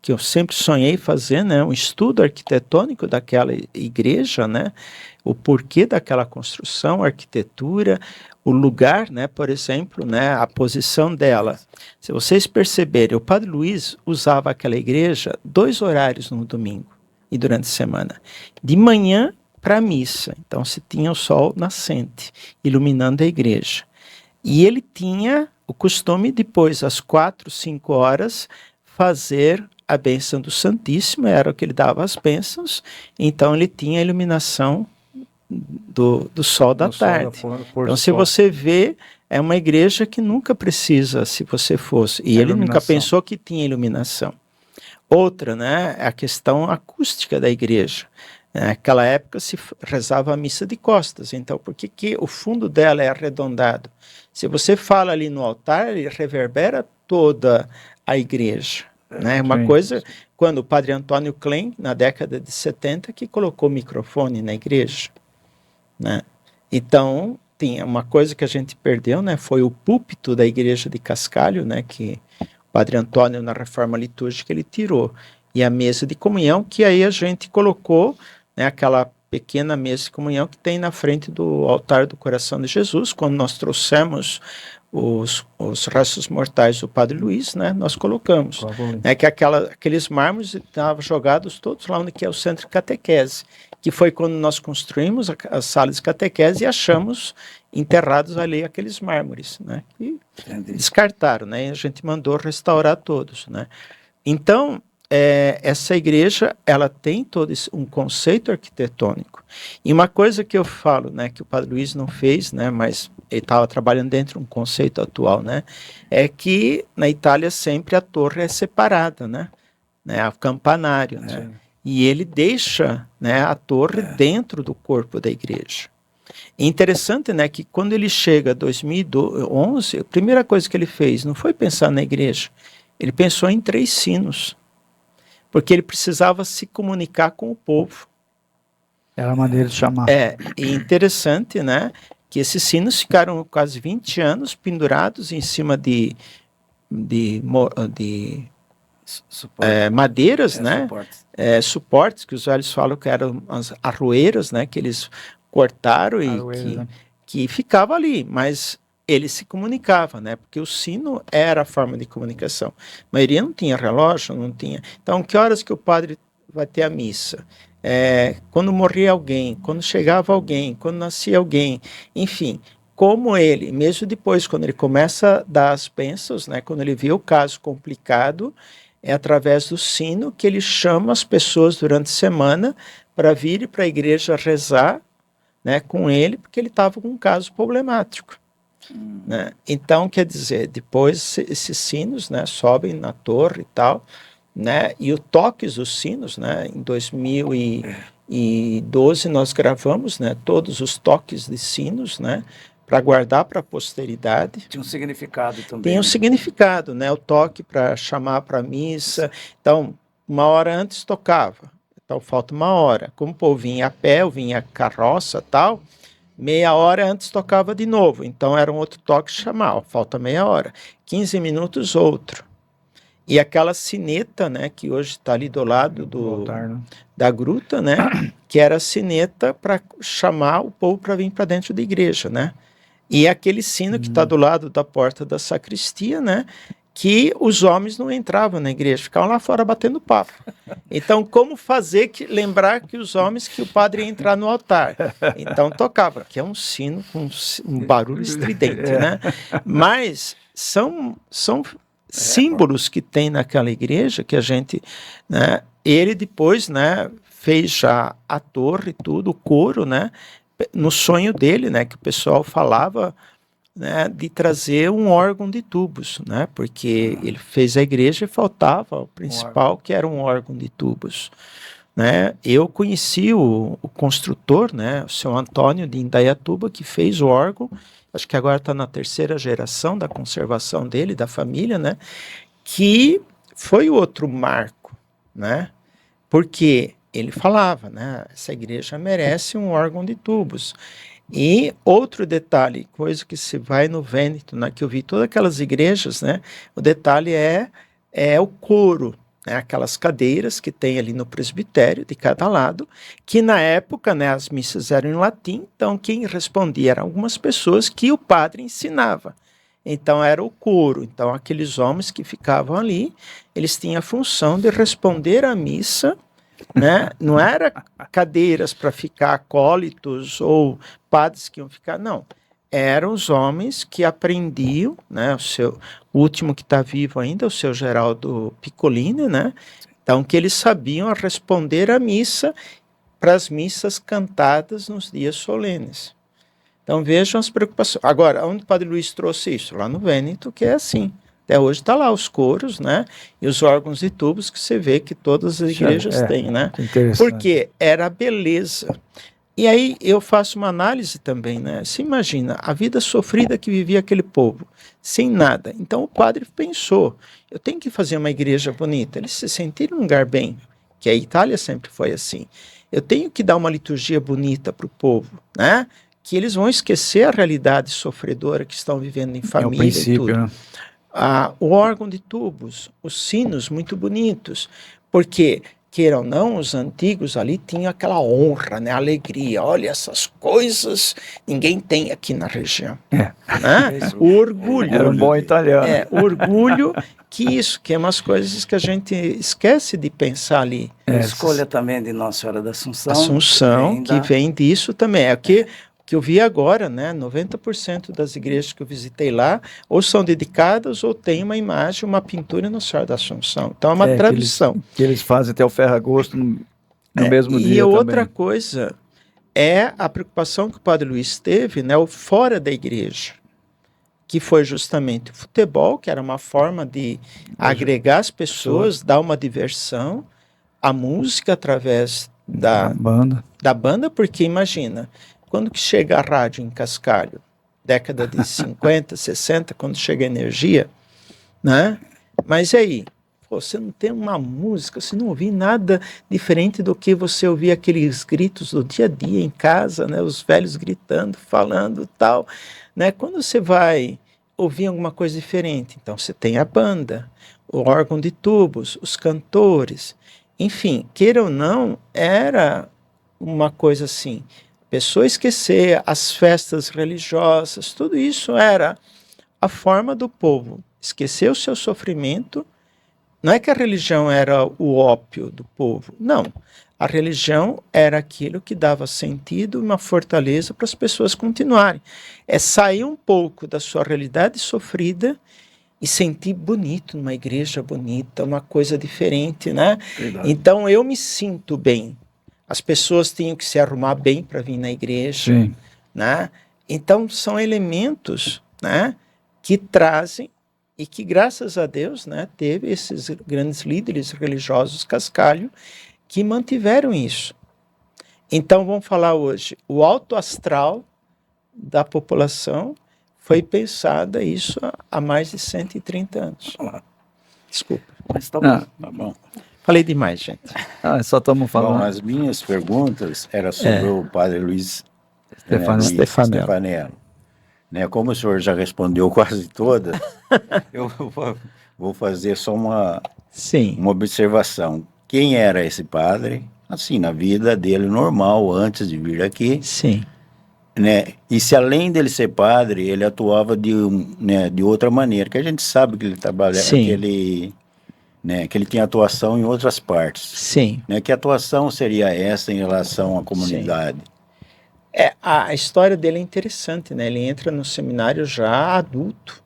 que eu sempre sonhei fazer, né? Um estudo arquitetônico daquela igreja, né? O porquê daquela construção, a arquitetura, o lugar, né? Por exemplo, né? A posição dela. Se vocês perceberem, o Padre Luiz usava aquela igreja 2 horários no domingo e durante a semana. De manhã para a missa. Então se tinha o sol nascente, iluminando a igreja. E ele tinha o costume, depois, às 4, 5 horas, fazer a bênção do Santíssimo, era o que ele dava as bênçãos, então ele tinha a iluminação do sol da tarde. Então, se você vê, é uma igreja que nunca precisa, se você fosse, e ele nunca pensou que tinha iluminação. Outra, né, é a questão acústica da igreja. Naquela época se rezava a missa de costas, então por que o fundo dela é arredondado? Se você fala ali no altar, ele reverbera toda a igreja. Né? Uma coisa, quando o Padre Antônio Klein, na década de 70, que colocou microfone na igreja. Né? Então, tinha uma coisa que a gente perdeu, né? Foi o púlpito da igreja de Cascalho, né? Que o Padre Antônio, na reforma litúrgica, ele tirou. E a mesa de comunhão, que aí a gente colocou, né, aquela pequena mesa de comunhão que tem na frente do altar do coração de Jesus. Quando nós trouxemos os restos mortais do Padre Luiz, né, nós colocamos. Que aqueles mármores estavam jogados todos lá onde que é o centro de catequese, que foi quando nós construímos as salas de catequese e achamos enterrados ali aqueles mármores, né, e descartaram, né, e a gente mandou restaurar todos, né. Então, essa igreja, ela tem todo um conceito arquitetônico. E uma coisa que eu falo, né, que o Padre Luiz não fez, né, mas ele estava trabalhando dentro de um conceito atual, né, é que na Itália sempre a torre é separada, né, a campanário, né, e ele deixa, né, a torre dentro do corpo da igreja. É interessante, né, que quando ele chega em 2011, a primeira coisa que ele fez não foi pensar na igreja, ele pensou em 3 sinos. Porque ele precisava se comunicar com o povo. Era a maneira de chamar. E interessante, né, que esses sinos ficaram quase 20 anos pendurados em cima de madeiras, né, suportes, que os velhos falam que eram as arroeiras, né, que eles cortaram e que ficava ali, mas ele se comunicava, né? Porque o sino era a forma de comunicação. A maioria não tinha relógio, não tinha. Então, que horas que o padre vai ter a missa? Quando morria alguém, quando chegava alguém, quando nascia alguém, enfim, como ele, mesmo depois, quando ele começa a dar as bênçãos, né? Quando ele vê o caso complicado, é através do sino que ele chama as pessoas durante a semana para vir para a igreja rezar, né, com ele, porque ele estava com um caso problemático. Né? Então, quer dizer, depois esses sinos, né, sobem na torre e tal, né, e o toques dos sinos, né, em 2012 nós gravamos, né, todos os toques de sinos, né, para guardar para a posteridade. Tinha um significado também. Tem um significado, né, o toque para chamar para a missa. Então, 1 hora antes tocava, então falta 1 hora. Como o povo vinha a pé, ou vinha carroça tal, meia hora antes tocava de novo, então era um outro toque chamar, falta meia hora, 15 minutos outro. E aquela sineta, né, que hoje está ali do lado da gruta, né, que era a sineta para chamar o povo para vir para dentro da igreja, né. E aquele sino que está do lado da porta da sacristia, né, que os homens não entravam na igreja, ficavam lá fora batendo papo. Então, como fazer lembrar que os homens, que o padre ia entrar no altar? Então, tocava, que é um sino com um barulho estridente, né? Mas são símbolos que tem naquela igreja que a gente, né? Ele depois, né, fez já a torre, tudo, o coro, né? No sonho dele, né? Que o pessoal falava, né, de trazer um órgão de tubos, né? Porque ele fez a igreja e faltava o principal, que era um órgão de tubos. Né? Eu conheci o construtor, né, o seu Antônio de Indaiatuba, que fez o órgão. Acho que agora está na 3ª geração da conservação dele, da família, né, que foi outro marco, né, porque ele falava, né, essa igreja merece um órgão de tubos. E outro detalhe, coisa que se vai no Vêneto, né, que eu vi todas aquelas igrejas, né, o detalhe é o coro, né, aquelas cadeiras que tem ali no presbitério de cada lado, que na época, né, as missas eram em latim, então quem respondia eram algumas pessoas que o padre ensinava. Então era o coro, então aqueles homens que ficavam ali, eles tinham a função de responder à missa, né? Não era cadeiras para ficar acólitos ou padres que iam ficar, não. Eram os homens que aprendiam, né, o último que está vivo ainda, o seu Geraldo Piccolini, né? Então, que eles sabiam responder à missa para as missas cantadas nos dias solenes. Então, vejam as preocupações. Agora, onde o Padre Luiz trouxe isso? Lá no Vêneto, que é assim. Até hoje está lá os coros, né? E os órgãos de tubos que você vê que todas as igrejas têm, né? Porque era a beleza. E aí eu faço uma análise também, né? Você imagina a vida sofrida que vivia aquele povo, sem nada. Então o padre pensou, eu tenho que fazer uma igreja bonita. Eles se sentiram num lugar bem, que a Itália sempre foi assim. Eu tenho que dar uma liturgia bonita para o povo, né? Que eles vão esquecer a realidade sofredora que estão vivendo em família e tudo. Né? O órgão de tubos, os sinos muito bonitos, porque... queira ou não, os antigos ali tinham aquela honra, né, alegria. Olha, essas coisas ninguém tem aqui na região. Né? O orgulho. Era um bom italiano. O orgulho que é umas coisas que a gente esquece de pensar ali. A escolha também de Nossa Senhora da Assunção. Assunção, que vem disso também. É que eu vi agora, né, 90% das igrejas que eu visitei lá, ou são dedicadas, ou tem uma imagem, uma pintura Nossa Senhora da Assunção. Então é uma tradição. Que eles fazem até o ferragosto no mesmo dia. E outra coisa é a preocupação que o Padre Luiz teve, né, o fora da igreja, que foi justamente o futebol, que era uma forma de agregar as pessoas, dar uma diversão, a música através da banda, porque imagina, quando que chega a rádio em Cascalho? Década de 50, 60, quando chega a energia, né? Mas aí, você não tem uma música, você não ouvir nada diferente do que você ouvir aqueles gritos do dia a dia em casa, né? Os velhos gritando, falando tal, né? Quando você vai ouvir alguma coisa diferente, então você tem a banda, o órgão de tubos, os cantores, enfim, queira ou não, era uma coisa assim... pessoa esquecer as festas religiosas, tudo isso era a forma do povo esquecer o seu sofrimento. Não é que a religião era o ópio do povo, não. A religião era aquilo que dava sentido e uma fortaleza para as pessoas continuarem. É sair um pouco da sua realidade sofrida e sentir bonito numa igreja bonita, uma coisa diferente, né? Verdade. Então eu me sinto bem. As pessoas tinham que se arrumar bem para vir na igreja, né? Então são elementos, né, que trazem e que graças a Deus, né, teve esses grandes líderes religiosos Cascalho que mantiveram isso. Então vamos falar hoje, o alto astral da população foi pensada isso há mais de 130 anos. Desculpa. Mas tá bom. Tá bom. Falei demais, gente. Só estamos falando. Bom, as minhas perguntas eram sobre o Padre Luiz Stefanello. Né, como o senhor já respondeu quase todas, eu vou fazer só uma observação. Quem era esse padre? Assim, na vida dele normal, antes de vir aqui. Sim. Né? E se além dele ser padre, ele atuava de outra maneira, que a gente sabe que ele trabalhava, que ele tinha atuação em outras partes. Sim. Né? Que atuação seria essa em relação à comunidade? A história dele é interessante, né? Ele entra no seminário já adulto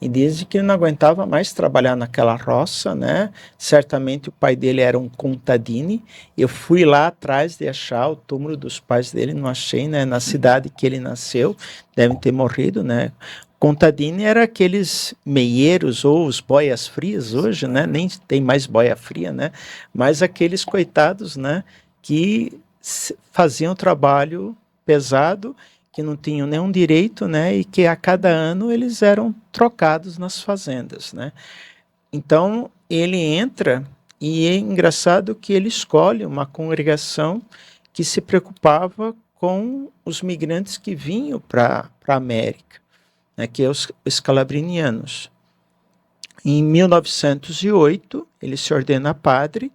E diz que ele não aguentava mais trabalhar naquela roça, né? Certamente o pai dele era um contadini. Eu fui lá atrás de achar o túmulo dos pais dele, não achei, né? Na cidade que ele nasceu, devem ter morrido, né? Contadini era aqueles meieiros ou os boias frias hoje, né? Nem tem mais boia fria, né? Mas aqueles coitados, né? Que faziam trabalho pesado, que não tinham nenhum direito, né, e que a cada ano eles eram trocados nas fazendas, né. Então ele entra e é engraçado que ele escolhe uma congregação que se preocupava com os migrantes que vinham para a América, né, que é os escalabrinianos. Em 1908 ele se ordena padre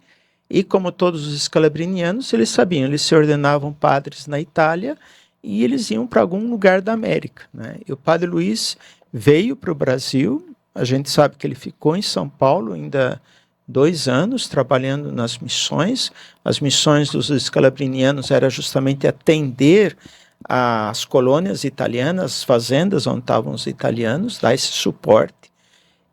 e, como todos os escalabrinianos, eles sabiam, eles se ordenavam padres na Itália e eles iam para algum lugar da América, né? E o padre Luiz veio para o Brasil, a gente sabe que ele ficou em São Paulo ainda 2 anos trabalhando nas missões. As missões dos escalabrinianos era justamente atender as colônias italianas, as fazendas onde estavam os italianos, dar esse suporte.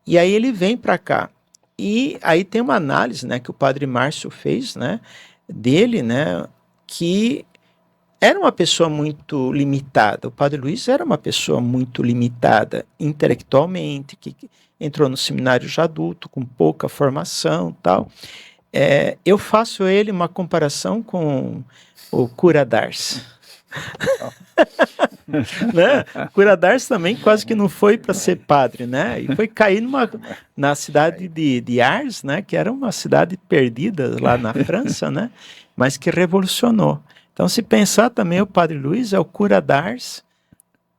E aí ele vem para cá. E aí tem uma análise, né, que o padre Márcio fez, né, dele, né, que era uma pessoa muito limitada. O padre Luiz era uma pessoa muito limitada intelectualmente, que entrou no seminário já adulto, com pouca formação e tal. Eu faço ele uma comparação com o Cura d'Ars. Né? O Cura d'Ars também quase que não foi para ser padre, né? E foi cair na cidade de Ars, né? Que era uma cidade perdida lá na França, né? Mas que revolucionou. Então, se pensar também, o padre Luiz é o Cura d'Ars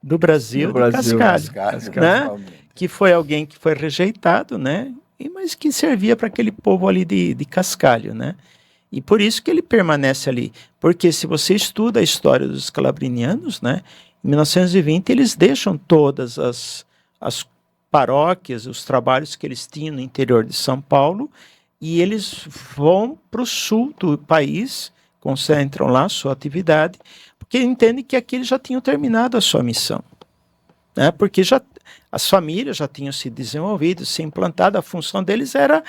do Brasil, de Cascalho, né? Que foi alguém que foi rejeitado, né? Mas que servia para aquele povo ali de Cascalho, né? E por isso que ele permanece ali. Porque se você estuda a história dos escalabrinianos, né? Em 1920 eles deixam todas as paróquias, os trabalhos que eles tinham no interior de São Paulo, e eles vão para o sul do país, concentram lá a sua atividade, porque entendem que aqui eles já tinham terminado a sua missão, né? Porque as famílias já tinham se desenvolvido, se implantado, a função deles era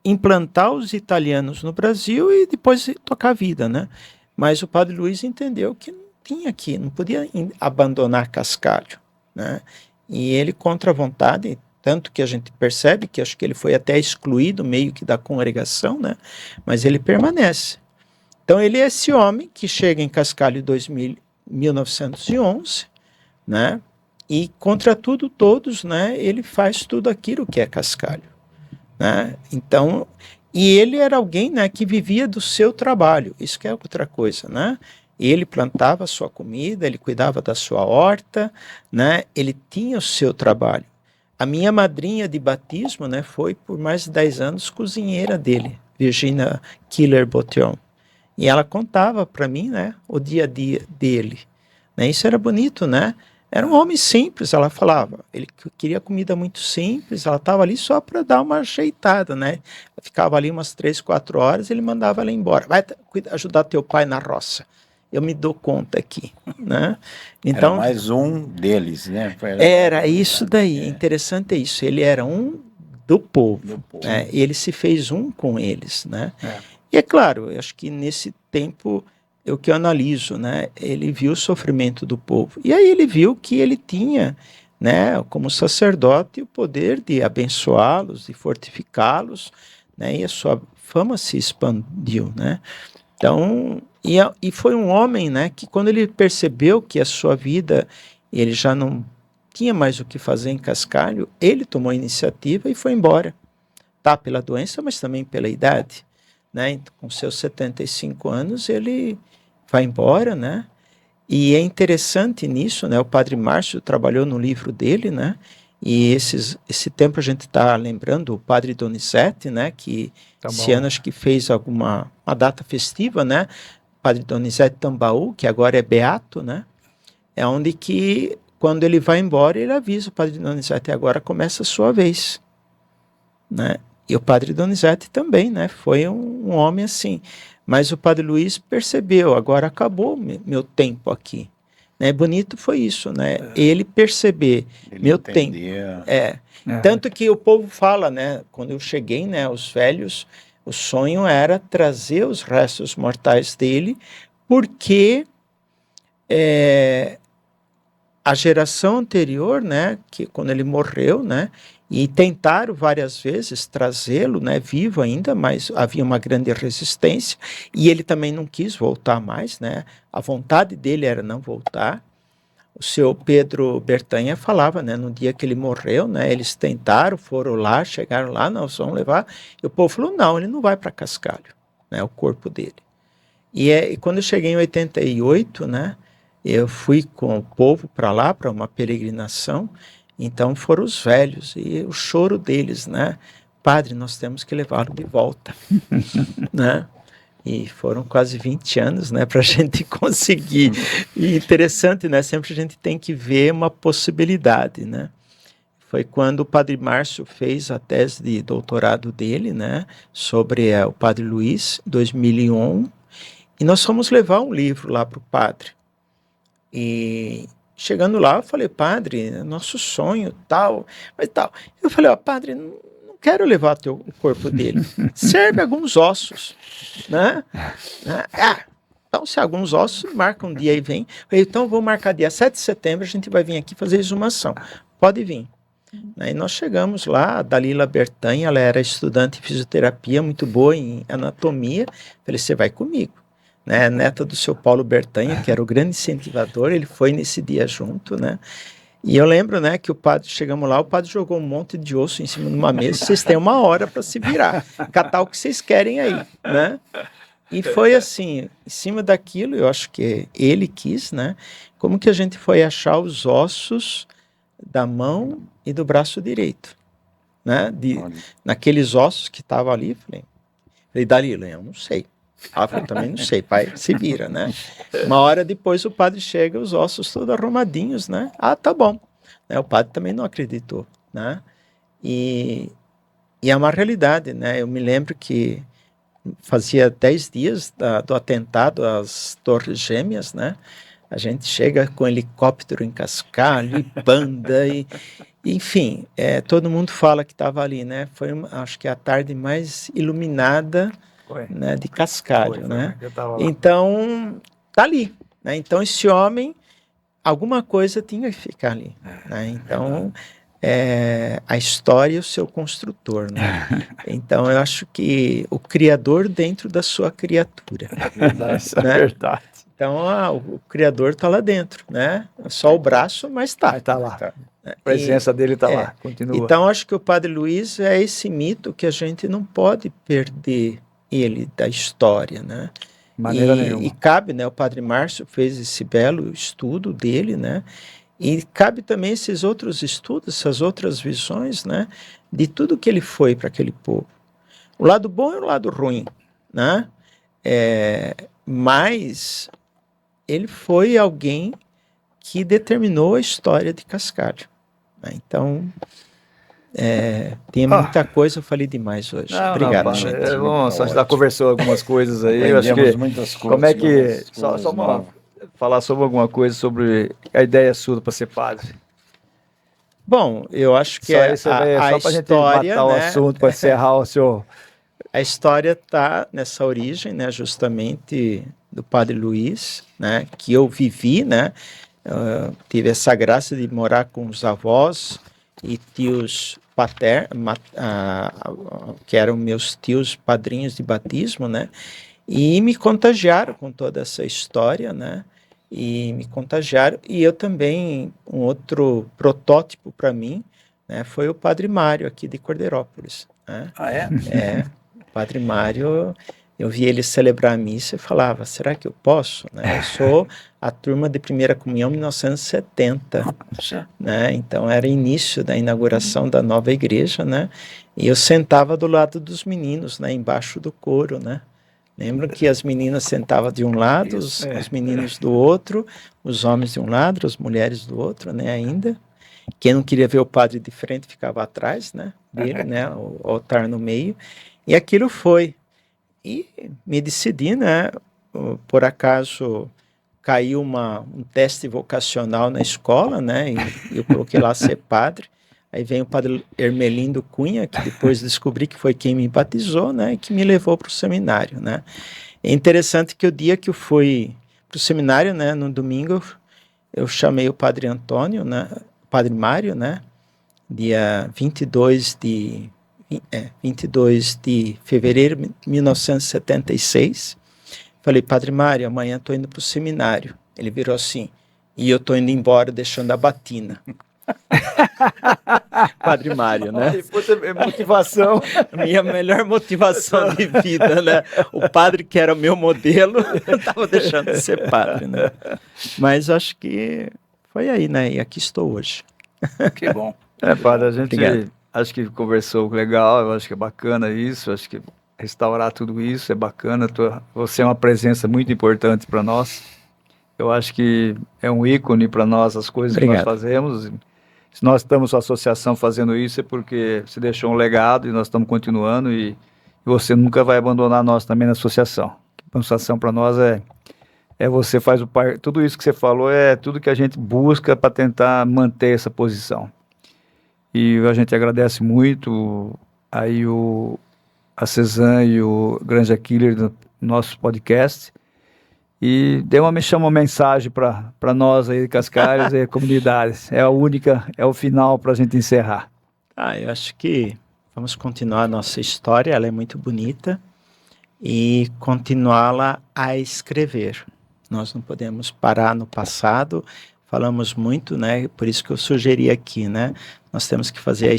implantar os italianos no Brasil e depois tocar a vida, né? Mas o padre Luiz entendeu que não tinha aqui, não podia abandonar Cascalho, né? E ele, contra a vontade, tanto que a gente percebe que acho que ele foi até excluído meio que da congregação, né? Mas ele permanece. Então ele é esse homem que chega em Cascalho em 1911, né? E contra tudo, todos, né? Ele faz tudo aquilo que é Cascalho, né? Então, e ele era alguém, né, que vivia do seu trabalho. Isso que é outra coisa, né? Ele plantava a sua comida, ele cuidava da sua horta, né? Ele tinha o seu trabalho. A minha madrinha de batismo, né, foi por mais de 10 anos cozinheira dele, Virginia Killer Botion. E ela contava para mim, né, o dia a dia dele, né? Isso era bonito, né? Era um homem simples, ela falava. Ele queria comida muito simples, ela estava ali só para dar uma ajeitada, né? Ela ficava ali umas 3, 4 horas, ele mandava ela embora. Vai ajudar teu pai na roça. Eu me dou conta aqui, né? Então, era mais um deles, né? Era isso daí. Interessante é isso. Ele era um do povo, né? Ele se fez um com eles, né? E é claro, eu acho que nesse tempo, o que eu analiso, né? Ele viu o sofrimento do povo. E aí ele viu que ele tinha, né, como sacerdote, o poder de abençoá-los, de fortificá-los, né? E a sua fama se expandiu, né? Então, e foi um homem, né, que quando ele percebeu que a sua vida, ele já não tinha mais o que fazer em Cascalho, ele tomou a iniciativa e foi embora. Tá, pela doença, mas também pela idade, né? Então, com seus 75 anos, ele vai embora, né? E é interessante nisso, né? O padre Márcio trabalhou no livro dele, né? E esse tempo a gente está lembrando o padre Donizete, né? Que esse ano acho que fez uma data festiva, né? O padre Donizete Tambaú, que agora é beato, né? É onde que, quando ele vai embora, ele avisa o padre Donizete, agora começa a sua vez, né? E o padre Donizete também, né? Foi um homem assim. Mas o padre Luiz percebeu, agora acabou meu tempo aqui. né? Bonito foi isso, né? Ele perceber, Ele meu tempo. entendia. Tanto que o povo fala, né? Quando eu cheguei, né? Os velhos, o sonho era trazer os restos mortais dele, porque a geração anterior, né? Que quando ele morreu, né? E tentaram várias vezes trazê-lo, né, vivo ainda, mas havia uma grande resistência, e ele também não quis voltar mais, né? A vontade dele era não voltar. O seu Pedro Bertanha falava, né, no dia que ele morreu, né, eles tentaram, foram lá, chegaram lá, nós vamos levar, e o povo falou, não, ele não vai para Cascalho, né, o corpo dele. E quando eu cheguei em 88, né, eu fui com o povo para lá, para uma peregrinação. Então foram os velhos e o choro deles, né? Padre, nós temos que levá-lo de volta, né? E foram quase 20 anos, né, para a gente conseguir. E interessante, né? Sempre a gente tem que ver uma possibilidade, né? Foi quando o Padre Márcio fez a tese de doutorado dele, né, sobre o Padre Luiz, 2001, e nós fomos levar um livro lá para o padre. E chegando lá, eu falei, padre, nosso sonho, tal, mas tal. Eu falei, ó, padre, não quero levar o corpo dele. Serve alguns ossos, né? Então, se alguns ossos, marca um dia e vem. Eu falei, então, vou marcar dia 7 de setembro, a gente vai vir aqui fazer exumação. Pode vir. Aí nós chegamos lá, a Dalila Bertanha, ela era estudante de fisioterapia, muito boa em anatomia. Falei, você vai comigo. Né, neta do seu Paulo Bertanha, que era o grande incentivador, ele foi nesse dia junto, né? E eu lembro, né, que o padre, chegamos lá, o padre jogou um monte de osso em cima de uma mesa, vocês têm uma hora para se virar, catar o que vocês querem aí, né? E foi assim, em cima daquilo, eu acho que ele quis, né? Como que a gente foi achar os ossos da mão e do braço direito, né? Naqueles ossos que estavam ali, falei, Dalila, eu não sei. Eu também não sei, pai, se vira, né? Uma hora depois o padre chega, os ossos todos arrumadinhos, né? Tá bom. O padre também não acreditou, né? E é uma realidade, né? Eu me lembro que fazia 10 dias do atentado às Torres Gêmeas, né? A gente chega com helicóptero em Cascalho, e banda, enfim, todo mundo fala que estava ali, né? Foi, acho que a tarde mais iluminada, né, de Cascalho, né? Então, tá ali, né? Então, esse homem, alguma coisa tinha que ficar ali, né? Então, a história é o seu construtor, né? Então, eu acho que o Criador dentro da sua criatura. Isso é né? verdade. Então, o Criador está lá dentro, né? Só o braço, mas está. Está lá. A presença dele está lá, continua. Então, acho que o Padre Luiz é esse mito que a gente não pode perder ele da história, né? De maneira nenhuma. E cabe, né? O Padre Márcio fez esse belo estudo dele, né? E cabe também esses outros estudos, essas outras visões, né? De tudo que ele foi para aquele povo. O lado bom e o lado ruim, né? Mas ele foi alguém que determinou a história de Cascalho. Né? Então, tem muita coisa, eu falei demais hoje. Obrigado, gente. Bom, só a gente conversou algumas coisas aí. Eu acho que, muitas coisas. Como é que... Só falar sobre alguma coisa sobre a ideia sua para ser padre. Bom, eu acho que a história, matar o assunto, para encerrar o seu... A história está nessa origem, né, justamente do Padre Luiz, né, que eu vivi, né, tive essa graça de morar com os avós e tios paternos, que eram meus tios padrinhos de batismo, né, e me contagiaram com toda essa história, né, e me contagiaram, e eu também, um outro protótipo para mim, né, foi o Padre Mário, aqui de Cordeirópolis. Né? Ah, é? O Padre Mário, eu vi ele celebrar a missa e falava, será que eu posso? Né? Eu sou a turma de primeira comunhão 1970, né? Então era início da inauguração da nova igreja, né? E eu sentava do lado dos meninos, né? Embaixo do coro, né? Lembro que as meninas sentavam de um lado, os meninos do outro, os homens de um lado, as mulheres do outro, né, ainda. Quem não queria ver o padre de frente ficava atrás, né, dele, né, o altar no meio. E aquilo foi. E me decidi, né, por acaso, caiu um teste vocacional na escola, né? E eu coloquei lá ser padre. Aí vem o padre Hermelindo Cunha, que depois descobri que foi quem me batizou, né? E que me levou para o seminário, né? É interessante que o dia que eu fui para o seminário, né? No domingo, eu chamei o padre Antônio, né? O padre Mário, né? Dia 22 de fevereiro de 1976. Falei, padre Mário, amanhã estou indo para o seminário. Ele virou assim, e eu estou indo embora deixando a batina. Padre Mário, né? Motivação. Minha melhor motivação de vida, né? O padre que era o meu modelo, estava deixando de ser padre, né? Mas acho que foi aí, né? E aqui estou hoje. Que bom. Padre, a gente Obrigado. acho que conversou legal, eu acho que é bacana isso, acho que restaurar tudo isso é bacana, você é uma presença muito importante para nós, eu acho que é um ícone para nós as coisas Obrigado. que nós fazemos, se nós estamos com a associação fazendo isso é porque você deixou um legado e nós estamos continuando e você nunca vai abandonar nós também na associação. A associação para nós você faz tudo isso que você falou é tudo que a gente busca para tentar manter essa posição. E a gente agradece muito aí a Cezanne e o Grande Killer do nosso podcast. E chama uma mensagem para nós aí, Cascalhos e comunidades. É a única, é o final para a gente encerrar. Eu acho que vamos continuar a nossa história, ela é muito bonita, e continuá-la a escrever. Nós não podemos parar no passado, falamos muito, né? Por isso que eu sugeri aqui, né? Nós temos que fazer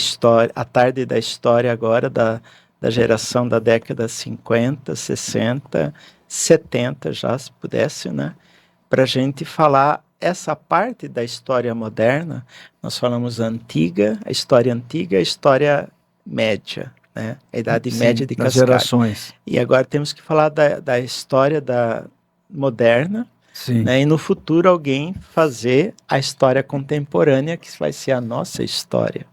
a tarde da história agora da geração da década 50, 60, 70 já, se pudesse, né? Para a gente falar essa parte da história moderna. Nós falamos a história antiga, a história média, né? A Idade Média de das Cascalho. gerações. E agora temos que falar da história moderna, Sim. né? E no futuro alguém fazer a história contemporânea, que vai ser a nossa história,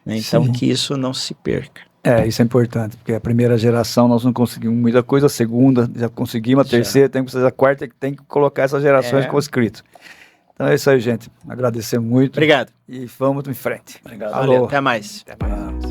né? Então Sim. que isso não se perca. Isso é importante, porque a primeira geração nós não conseguimos muita coisa, a segunda já conseguimos, a terceira, tem que fazer a quarta, tem que colocar essas gerações com escrito. Então é isso aí, gente. Agradecer muito. Obrigado. E vamos em frente. Obrigado. Valeu, até mais. Até mais.